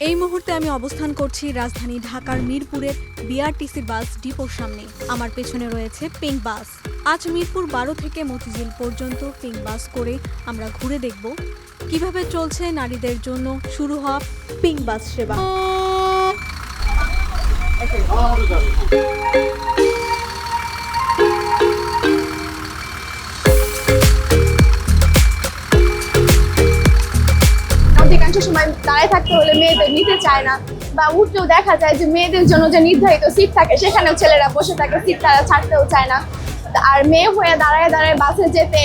এই মুহূর্তে আমি অবস্থান করছি রাজধানী ঢাকার মিরপুরের বিআরটিসি বাস ডিপোর সামনে। আমার পেছনে রয়েছে পিঙ্ক বাস। আজ মিরপুর 12 থেকে মতিঝিল পর্যন্ত পিঙ্ক বাস করে আমরা ঘুরে দেখব কিভাবে চলছে নারীদের জন্য শুরু হওয়া পিঙ্ক বাস সেবা। অধিকাংশ সময় দাঁড়ায় থাকতে হলে মেয়েদের নিতে চায় না, বা উঠতেও দেখা যায় যে মেয়েদের জন্য যে নির্ধারিত সিট থাকে সেখানেও ছেলেরা বসে থাকে, সিট তারা ছাড়তেও চায় না। আর মেয়ে হয়ে দাঁড়ায় দাঁড়ায় বাসে যেতে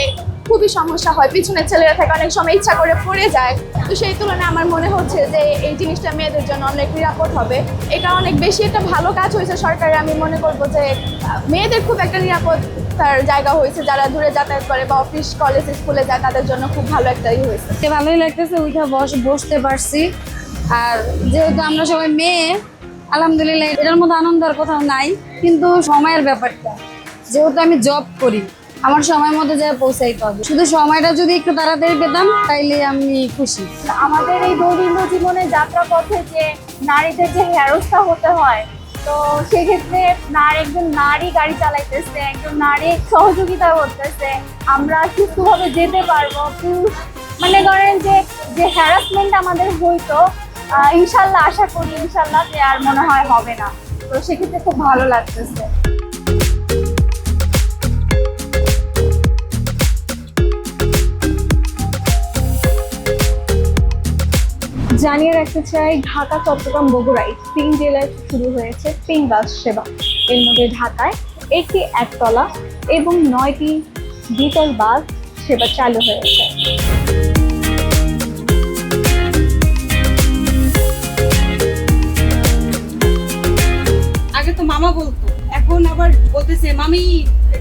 খুবই সমস্যা হয়, পিছনে ছেলেরা থাকে, অনেক সময় ইচ্ছা করে পড়ে যায়। তো সেই তুলনায় আমার মনে হচ্ছে যে এই জিনিসটা মেয়েদের জন্য অনেক নিরাপদ হবে। এটা অনেক বেশি একটা ভালো কাজ হয়েছে সরকারের। আমি মনে করবো যে মেয়েদের খুব একটা নিরাপত্তার জায়গা হয়েছে, যারা দূরে যাতায়াত করে বা অফিস কলেজ স্কুলে যায় তাদের জন্য খুব ভালো একটা হয়েছে। ভালোই লাগতেছে, উঠে বসতে পারছি। আর যেহেতু আমরা সবাই মেয়ে, আলহামদুলিল্লাহ, এটার মধ্যে আনন্দের কোথাও নাই। কিন্তু সময়ের ব্যাপারটা, যেহেতু আমি জব করি, আমার সময় মতো যা পৌঁছাইতে হবে। শুধু সময়টা যদি একটু তাড়াতাড়ি পেতাম তাইলে আমি খুশি। আমাদের এই দৈনন্দিন জীবনে যাত্রা পথে যে নারীদের যে হেরস্তা হতে হয়, তো সেক্ষেত্রে একজন নারী গাড়ি চালাইতেছে, একজন নারী সহযোগিতা করতেছে, আমরা সুস্থভাবে যেতে পারবো। পুরুষ মনে করেন যে হ্যারাসমেন্ট আমাদের হইতো, ইনশাল্লাহ আশা করি ইনশাল্লাহ যে আর মনে হয় হবে না। তো সেক্ষেত্রে খুব ভালো লাগতেছে। জানিয়ে রাখতে চাই, ঢাকা, চট্টগ্রাম, বগুড়ায় 3 জেলায় শুরু হয়েছে পিঙ্ক বাস সেবা। এর মধ্যে ঢাকায় একটি একতলা এবং 9টি দ্বিতল বাস সেবা চালু হয়েছে। আগে তো মামা বলতো, এখন আবার বলতেছে মামি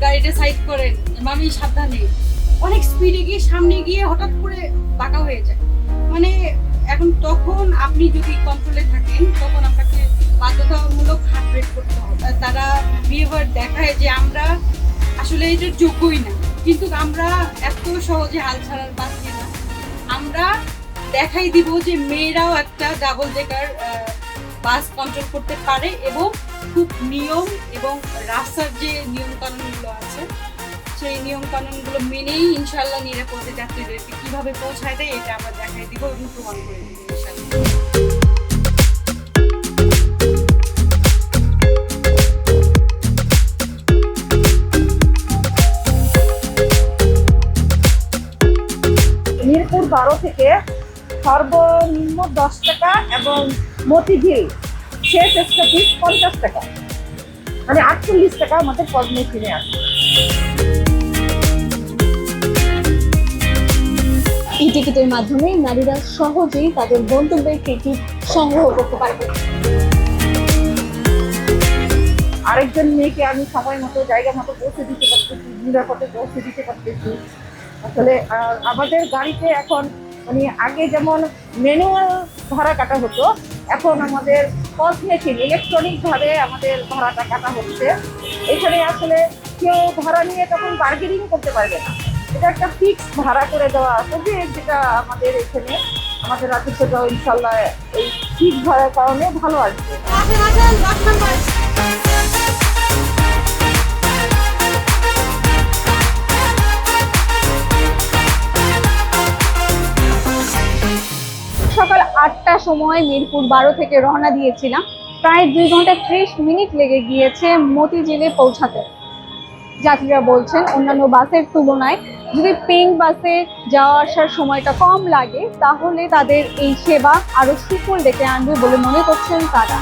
গাড়িটা সাইড করেন, মামি সাবধানে। অনেক স্পিডে গিয়ে সামনে গিয়ে হঠাৎ করে বাঁকা হয়ে যায়। মানে এখন তখন আপনি যদি কন্ট্রোলে থাকেন তখন আপনাকে বাধ্যতামূলক হার্ট রেট করতে হবে। তারা বিহেভিয়ার দেখায় যে আমরা আসলে এটার যোগ্যই না, কিন্তু আমরা এত সহজে হাল ছাড়ার পাচ্ছি না। আমরা দেখাই দিব যে মেয়েরাও একটা ডাবল ডেকার বাস কন্ট্রোল করতে পারে এবং খুব নিয়ম এবং রাস্তার যে নিয়ম কানুনগুলো আছে সেই নিয়ম কানুনগুলো মেনেই ইনশাল্লাহ নিরাপদে যাত্রীদেরকে কিভাবে পৌঁছায় দেয় এটা আমরা দেখাই দিব এবং প্রমাণ করে দিব ইনশাল্লাহ। মিরপুর 12 থেকে সর্বনিম্ন 10 টাকা এবং মতিঝিল শেষ স্টপেজ 50 টাকা, মানে 48 টাকা আমাদের পদ্মে কিনে আসে। এই টিকিটের মাধ্যমে নারীরা সহজেই তাদের গন্তব্যের টিকিট সংগ্রহ করতে পারবে। আরেকজন মেয়েকে আমি সময় মতো জায়গা মতো পৌঁছে দিতে পারতেছি, নিরাপদে পৌঁছে দিতে পারতেছি। আসলে আমাদের গাড়িতে এখন মানে আগে যেমন ম্যানুয়াল ভাড়া কাটা হতো, এখন আমাদের পথ মেশিন ইলেকট্রনিক ভাবে আমাদের ভাড়াটা কাটা হচ্ছে। এখানে আসলে কেউ ভাড়া নিয়ে তখন বার্গেনিং করতে পারবে না, এটা একটা ফিক্স ভাড়া করে দেওয়া আছে, যেটা আমাদের এখানে আমাদের রাজ্যটাও ইনশাল্লাহ এই ফিক্স ভাড়ার কারণে ভালো আসবে। সকাল 8টার সময় মিরপুর 12 থেকে রওনা দিয়েছিলাম। প্রায় 2 ঘন্টা 30 মিনিট লেগে গিয়েছে মতিঝিলে পৌঁছাতে। যাত্রীরা বলছেন অন্যান্য বাসের তুলনায় যদি পিঙ্ক বাসে যাওয়া আসার সময়টা কম লাগে তাহলে তাদের এই সেবা আরো সুফল ডেকে আনবে বলে মনে করছেন তারা।